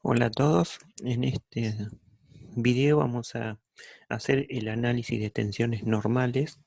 Hola a todos, en este video vamos a hacer el análisis de tensiones normales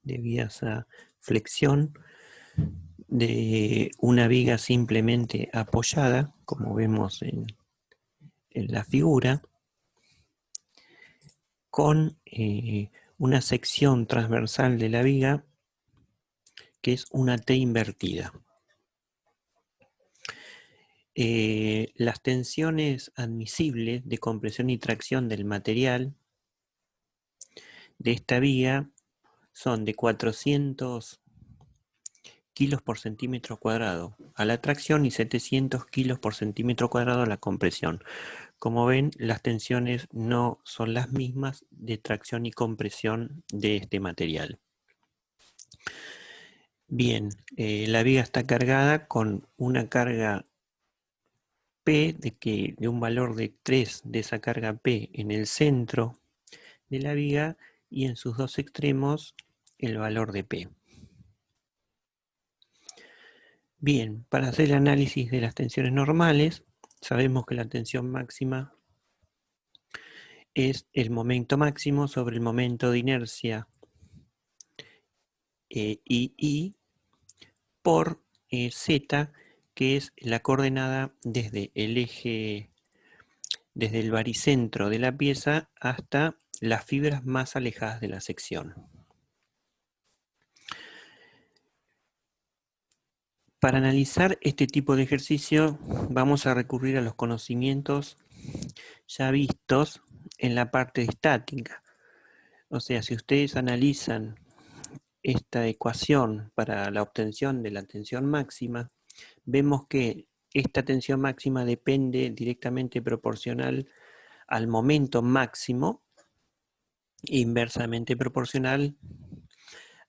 debidas a flexión de una viga simplemente apoyada, como vemos en la figura, con una sección transversal de la viga que es una T invertida. Las tensiones admisibles de compresión y tracción del material de esta viga son de 400 kilos por centímetro cuadrado a la tracción y 700 kilos por centímetro cuadrado a la compresión. Como ven, las tensiones no son las mismas de tracción y compresión de este material. Bien, la viga está cargada con una carga P de un valor de 3 de esa carga P en el centro de la viga y en sus dos extremos el valor de P. Bien, para hacer el análisis de las tensiones normales, sabemos que la tensión máxima es el momento máximo sobre el momento de inercia I por Z, que es la coordenada desde el eje, desde el baricentro de la pieza hasta las fibras más alejadas de la sección. Para analizar este tipo de ejercicio vamos a recurrir a los conocimientos ya vistos en la parte de estática. O sea, si ustedes analizan esta ecuación para la obtención de la tensión máxima, vemos que esta tensión máxima depende directamente proporcional al momento máximo e inversamente proporcional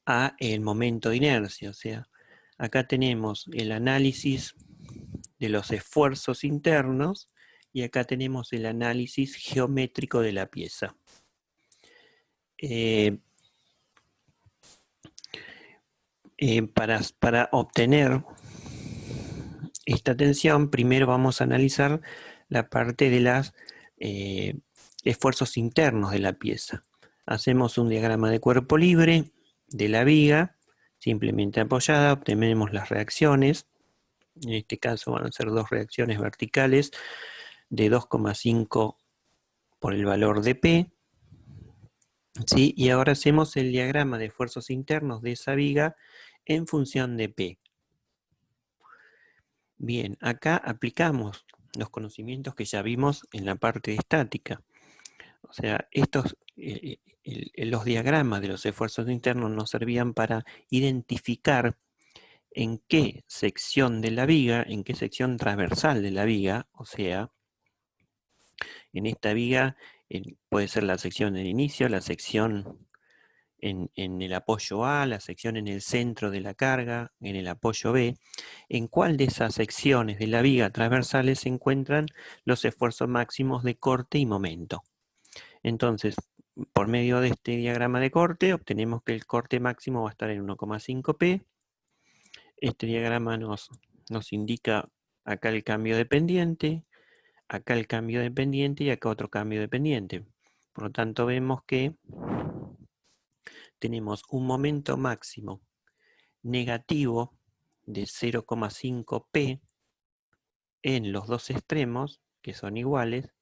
a el momento de inercia. O sea, acá tenemos el análisis de los esfuerzos internos y acá tenemos el análisis geométrico de la pieza. Para obtener esta tensión, primero vamos a analizar la parte de los esfuerzos internos de la pieza. Hacemos un diagrama de cuerpo libre de la viga, simplemente apoyada, obtenemos las reacciones. En este caso van a ser dos reacciones verticales de 2,5 por el valor de P. ¿Sí? Y ahora hacemos el diagrama de esfuerzos internos de esa viga en función de P. Bien, acá aplicamos los conocimientos que ya vimos en la parte de estática. O sea, los diagramas de los esfuerzos internos nos servían para identificar en qué sección de la viga, en qué sección transversal de la viga, o sea, en esta viga puede ser la sección del inicio, la sección en el apoyo A, la sección en el centro de la carga, en el apoyo B, en cuál de esas secciones de la viga transversales se encuentran los esfuerzos máximos de corte y momento. Entonces, por medio de este diagrama de corte, obtenemos que el corte máximo va a estar en 1,5 P. Este diagrama nos indica acá el cambio de pendiente, acá el cambio de pendiente y acá otro cambio de pendiente. Por lo tanto, vemos que tenemos un momento máximo negativo de 0,5 P en los dos extremos, que son iguales,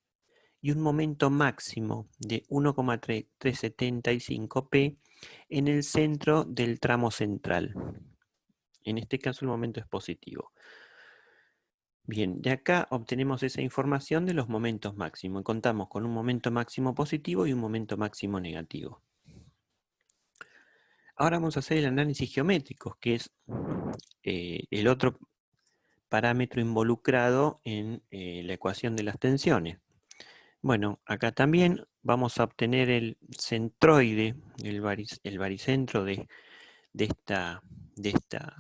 y un momento máximo de 1,375 P en el centro del tramo central. En este caso el momento es positivo. Bien, de acá obtenemos esa información de los momentos máximos. Contamos con un momento máximo positivo y un momento máximo negativo. Ahora vamos a hacer el análisis geométrico, que es el otro parámetro involucrado en la ecuación de las tensiones. Bueno, acá también vamos a obtener el centroide, el baricentro de esta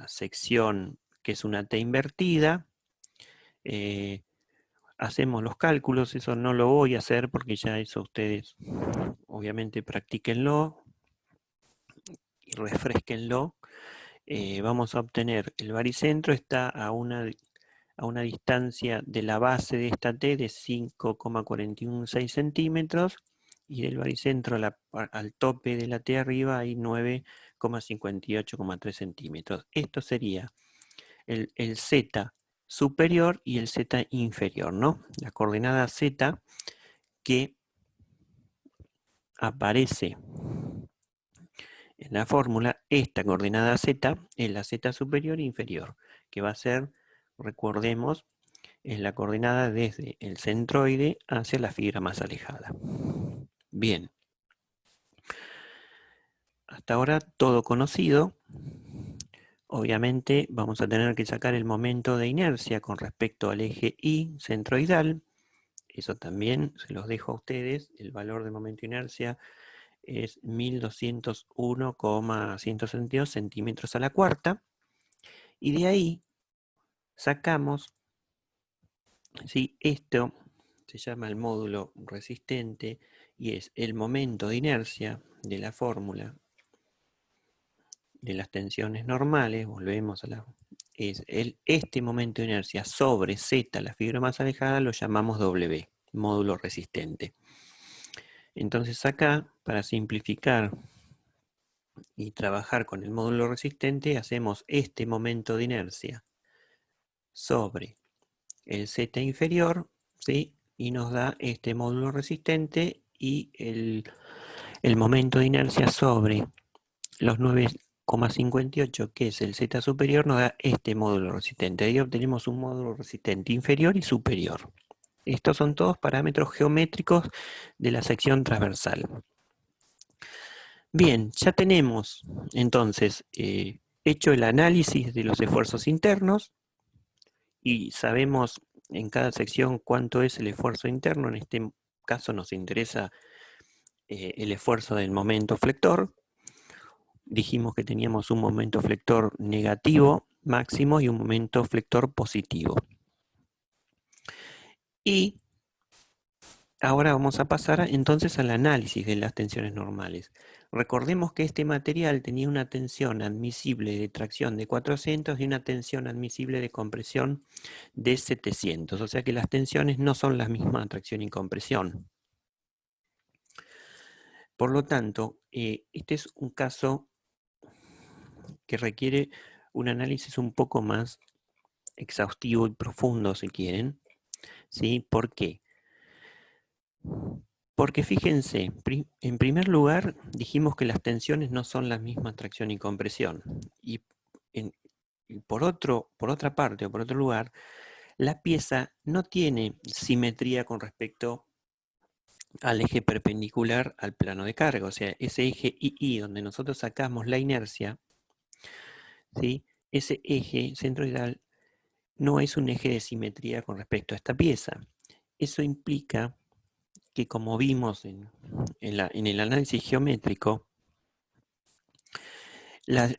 sección que es una T invertida. Hacemos los cálculos, eso no lo voy a hacer porque ya eso ustedes obviamente practíquenlo y refresquenlo. Vamos a obtener el baricentro, está a una a una distancia de la base de esta T de 5,416 centímetros, y del baricentro al tope de la T arriba hay 9,58,3 centímetros. Esto sería el Z superior y el Z inferior, ¿no? La coordenada Z que aparece en la fórmula, esta coordenada Z es la Z superior e inferior, que va a ser, recordemos, es la coordenada desde el centroide hacia la fibra más alejada. Bien. Hasta ahora todo conocido. Obviamente vamos a tener que sacar el momento de inercia con respecto al eje Y centroidal. Eso también se los dejo a ustedes. El valor de momento de inercia es 1201,162 centímetros a la cuarta. Y de ahí sacamos, ¿sí? Esto se llama el módulo resistente y es el momento de inercia de la fórmula de las tensiones normales. Volvemos a la... este momento de inercia sobre Z, la fibra más alejada, lo llamamos W, módulo resistente. Entonces acá, para simplificar y trabajar con el módulo resistente, hacemos este momento de inercia sobre el Z inferior, ¿sí? Y nos da este módulo resistente, y el momento de inercia sobre los 9,58, que es el Z superior, nos da este módulo resistente. Ahí obtenemos un módulo resistente inferior y superior. Estos son todos parámetros geométricos de la sección transversal. Bien, ya tenemos entonces hecho el análisis de los esfuerzos internos y sabemos en cada sección cuánto es el esfuerzo interno. En este caso nos interesa el esfuerzo del momento flector. Dijimos que teníamos un momento flector negativo máximo y un momento flector positivo. Y ahora vamos a pasar entonces al análisis de las tensiones normales. Recordemos que este material tenía una tensión admisible de tracción de 400 y una tensión admisible de compresión de 700. O sea que las tensiones no son las mismas, tracción y compresión. Por lo tanto, este es un caso que requiere un análisis un poco más exhaustivo y profundo, si quieren. ¿Sí? ¿Por qué? Porque fíjense, en primer lugar dijimos que las tensiones no son las mismas tracción y compresión. Y por otra parte o por otro lugar, la pieza no tiene simetría con respecto al eje perpendicular al plano de carga. O sea, ese eje II donde nosotros sacamos la inercia, ¿sí? Ese eje centroidal no es un eje de simetría con respecto a esta pieza. Eso implica que, como vimos en el análisis geométrico, las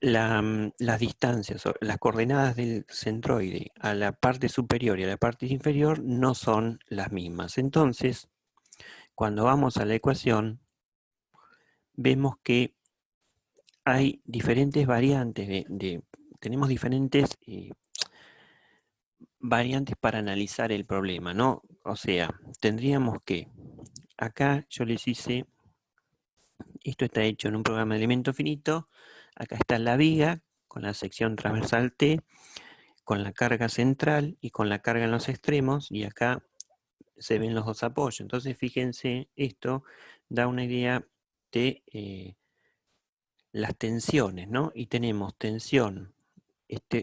distancias, las coordenadas del centroide a la parte superior y a la parte inferior no son las mismas. Entonces, cuando vamos a la ecuación, vemos que hay diferentes variantes, tenemos diferentes variantes para analizar el problema, ¿no? O sea, tendríamos que, acá yo les hice, esto está hecho en un programa de elemento finito, acá está la viga con la sección transversal T, con la carga central y con la carga en los extremos, y acá se ven los dos apoyos. Entonces fíjense, esto da una idea de las tensiones, ¿no? Y tenemos tensión,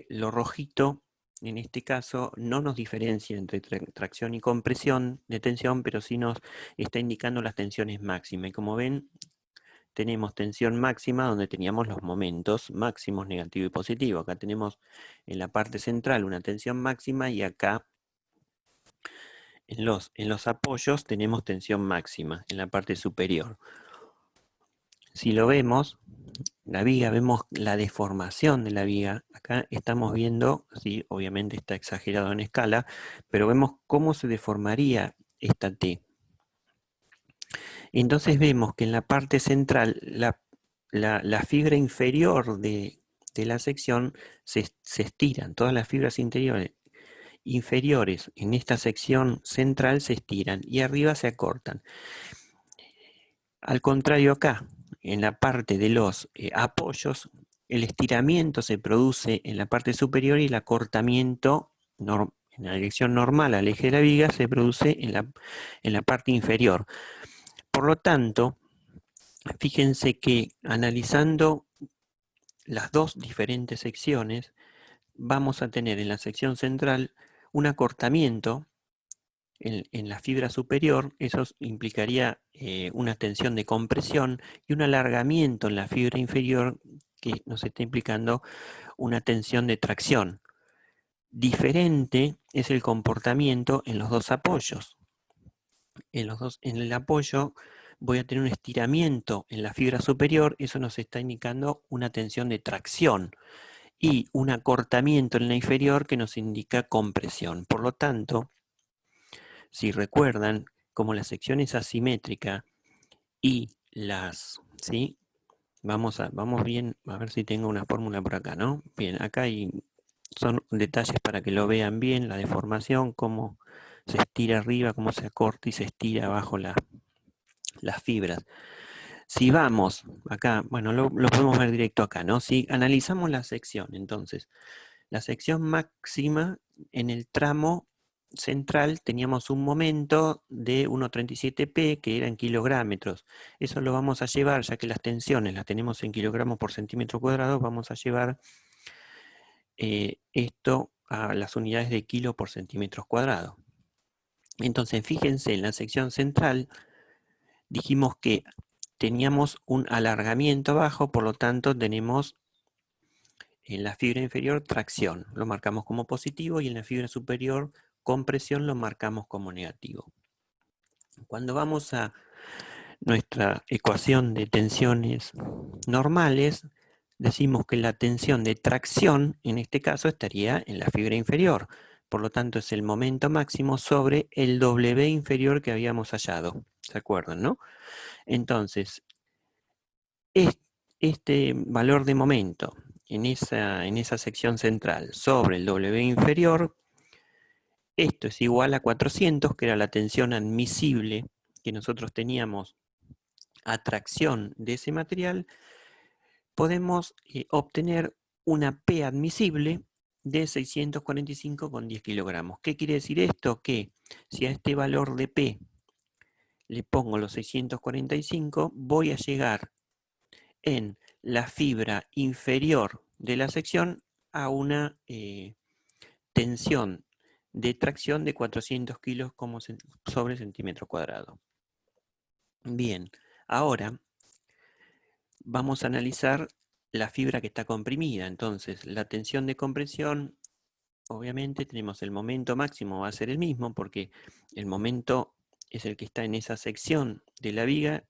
lo rojito en este caso no nos diferencia entre tracción y compresión de tensión, pero sí nos está indicando las tensiones máximas. Y como ven, tenemos tensión máxima donde teníamos los momentos máximos negativo y positivo. Acá tenemos en la parte central una tensión máxima, y acá en los apoyos tenemos tensión máxima en la parte superior. Si lo vemos, la viga, vemos la deformación de la viga. Acá estamos viendo, sí, obviamente está exagerado en escala, pero vemos cómo se deformaría esta T. Entonces vemos que en la parte central, la fibra inferior de la sección se estiran, todas las fibras interiores, inferiores en esta sección central se estiran y arriba se acortan. Al contrario acá, en la parte de los apoyos, el estiramiento se produce en la parte superior y el acortamiento en la dirección normal al eje de la viga se produce en la parte inferior. Por lo tanto, fíjense que analizando las dos diferentes secciones, vamos a tener en la sección central un acortamiento en la fibra superior. Eso implicaría una tensión de compresión, y un alargamiento en la fibra inferior que nos está implicando una tensión de tracción. Diferente es el comportamiento en los dos apoyos. En el apoyo voy a tener un estiramiento en la fibra superior, eso nos está indicando una tensión de tracción, y un acortamiento en la inferior que nos indica compresión. Por lo tanto, si recuerdan, como la sección es asimétrica y ¿sí? Vamos bien, a ver si tengo una fórmula por acá, ¿no? Bien, acá son detalles para que lo vean bien, la deformación, cómo se estira arriba, cómo se acorta y se estira abajo las fibras. Si vamos acá, bueno, lo podemos ver directo acá, ¿no? Si analizamos la sección, entonces, la sección máxima en el tramo central teníamos un momento de 1,37 p que era en kilogramos. Eso lo vamos a llevar, ya que las tensiones las tenemos en kilogramos por centímetro cuadrado, vamos a llevar esto a las unidades de kilo por centímetros cuadrados. Entonces, fíjense, en la sección central dijimos que teníamos un alargamiento abajo, por lo tanto tenemos en la fibra inferior tracción, lo marcamos como positivo, y en la fibra superior compresión lo marcamos como negativo. Cuando vamos a nuestra ecuación de tensiones normales, decimos que la tensión de tracción en este caso estaría en la fibra inferior. Por lo tanto, es el momento máximo sobre el W inferior que habíamos hallado. ¿Se acuerdan, no? Entonces, este valor de momento en esa sección central sobre el W inferior, esto es igual a 400, que era la tensión admisible que nosotros teníamos a tracción de ese material. Podemos obtener una P admisible de 645,10 kilogramos. ¿Qué quiere decir esto? Que si a este valor de P le pongo los 645, voy a llegar en la fibra inferior de la sección a una tensión de tracción de 400 kilos sobre centímetro cuadrado. Bien, ahora vamos a analizar la fibra que está comprimida. Entonces, la tensión de compresión, obviamente tenemos el momento máximo, va a ser el mismo, porque el momento es el que está en esa sección de la viga,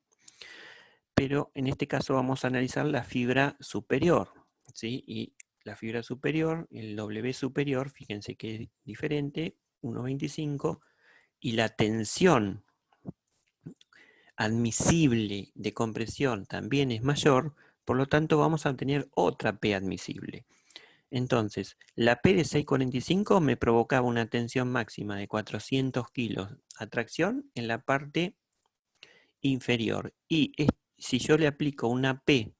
pero en este caso vamos a analizar la fibra superior, ¿sí? Y la fibra superior, el W superior, fíjense que es diferente, 1,25, y la tensión admisible de compresión también es mayor, por lo tanto vamos a tener otra P admisible. Entonces, la P de 6,45 me provocaba una tensión máxima de 400 kilos a tracción en la parte inferior. Y si yo le aplico una P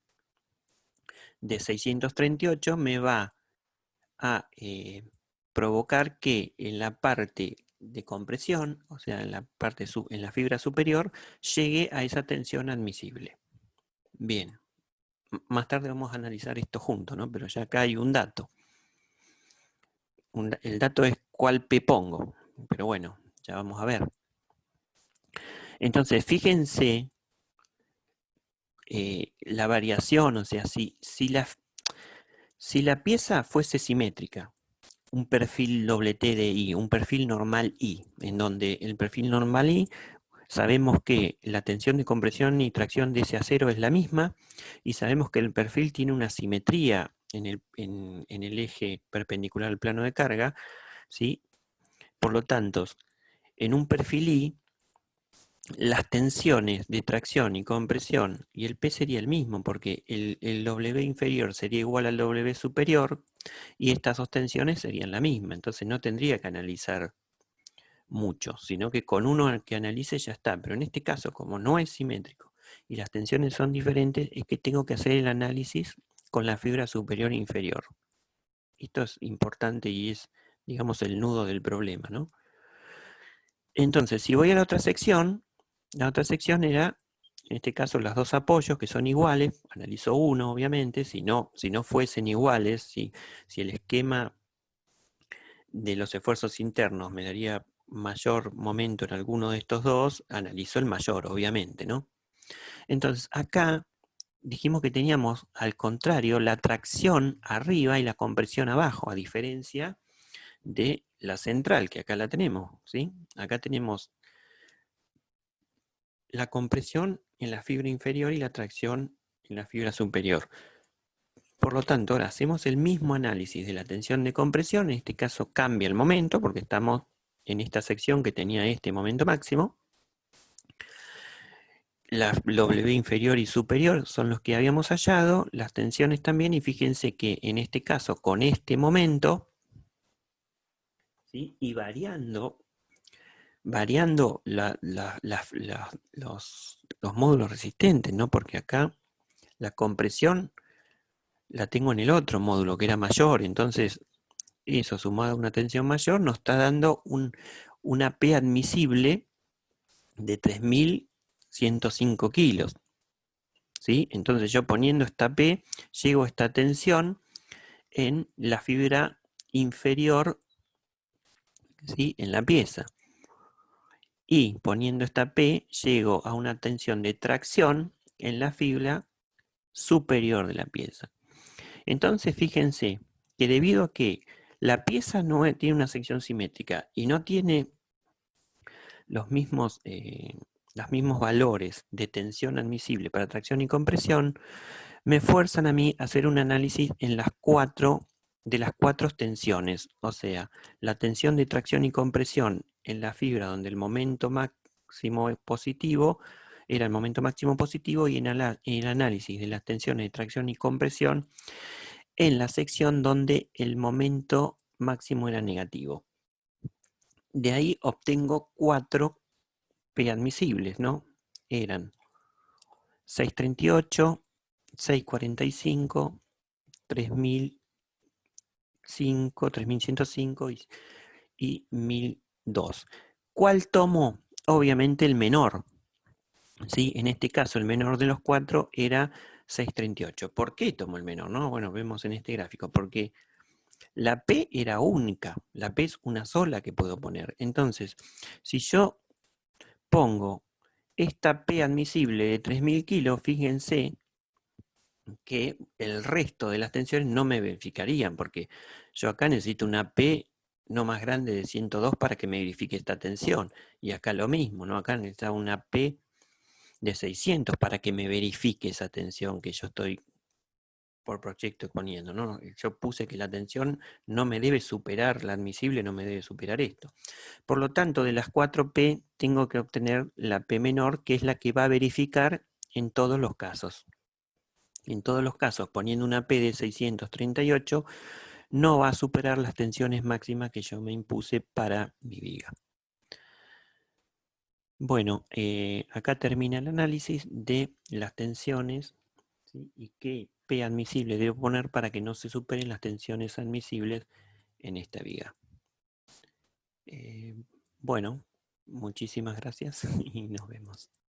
de 638, me va a provocar que en la parte de compresión, o sea, en la fibra superior, llegue a esa tensión admisible. Bien, más tarde vamos a analizar esto junto, ¿no? Pero ya acá hay un dato. El dato es cuál P pongo, pero bueno, ya vamos a ver. Entonces, fíjense la variación, o sea, si la pieza fuese simétrica, un perfil doble T de I, un perfil normal I, en donde el perfil normal I sabemos que la tensión de compresión y tracción de ese acero es la misma, y sabemos que el perfil tiene una simetría en el eje perpendicular al plano de carga, ¿sí? Por lo tanto, en un perfil I, las tensiones de tracción y compresión y el P sería el mismo, porque el W inferior sería igual al W superior y estas dos tensiones serían la misma, entonces no tendría que analizar mucho, sino que con uno que analice ya está. Pero en este caso, como no es simétrico y las tensiones son diferentes, es que tengo que hacer el análisis con la fibra superior e inferior. Esto es importante y es, digamos, el nudo del problema, ¿no? Entonces, si voy a la otra sección era, en este caso, los dos apoyos que son iguales, analizo uno, obviamente, si no fuesen iguales, si el esquema de los esfuerzos internos me daría mayor momento en alguno de estos dos, analizo el mayor, obviamente, ¿no? Entonces, acá dijimos que teníamos, al contrario, la tracción arriba y la compresión abajo, a diferencia de la central, que acá la tenemos, ¿sí? Acá tenemos la compresión en la fibra inferior y la tracción en la fibra superior. Por lo tanto, ahora hacemos el mismo análisis de la tensión de compresión, en este caso cambia el momento, porque estamos en esta sección que tenía este momento máximo. La W inferior y superior son los que habíamos hallado, las tensiones también, y fíjense que en este caso, con este momento, ¿sí? Y variando los módulos resistentes, ¿no? Porque acá la compresión la tengo en el otro módulo, que era mayor, entonces eso sumado a una tensión mayor nos está dando una P admisible de 3.105 kilos. ¿Sí? Entonces yo poniendo esta P, llego a esta tensión en la fibra inferior, ¿sí? En la pieza. Y poniendo esta P, llego a una tensión de tracción en la fibra superior de la pieza. Entonces fíjense que debido a que la pieza no tiene una sección simétrica y no tiene los mismos valores de tensión admisible para tracción y compresión, me fuerzan a mí a hacer un análisis en las cuatro tensiones, o sea, la tensión de tracción y compresión en la fibra donde el momento máximo es positivo, era el momento máximo positivo, y en el análisis de las tensiones de tracción y compresión en la sección donde el momento máximo era negativo. De ahí obtengo 4 P admisibles, ¿no? Eran 638, 645, 3005, 3105 y 1002. ¿Cuál tomo? Obviamente el menor, ¿sí? En este caso el menor de los 4 era 638. ¿Por qué tomo el menor? ¿No? Bueno, vemos en este gráfico, porque la P era única, la P es una sola que puedo poner. Entonces, si yo pongo esta P admisible de 3.000 kilos, fíjense que el resto de las tensiones no me verificarían, porque yo acá necesito una P no más grande de 102 para que me verifique esta tensión. Y acá lo mismo, ¿no? Acá necesito una P de 600 para que me verifique esa tensión que yo estoy por proyecto poniendo, ¿no? Yo puse que la tensión no me debe superar, la admisible no me debe superar esto. Por lo tanto, de las 4P tengo que obtener la P menor, que es la que va a verificar en todos los casos. En todos los casos, poniendo una P de 638, no va a superar las tensiones máximas que yo me impuse para mi viga. Bueno, acá termina el análisis de las tensiones, ¿sí? Y qué P admisible debo poner para que no se superen las tensiones admisibles en esta viga. Bueno, muchísimas gracias y nos vemos.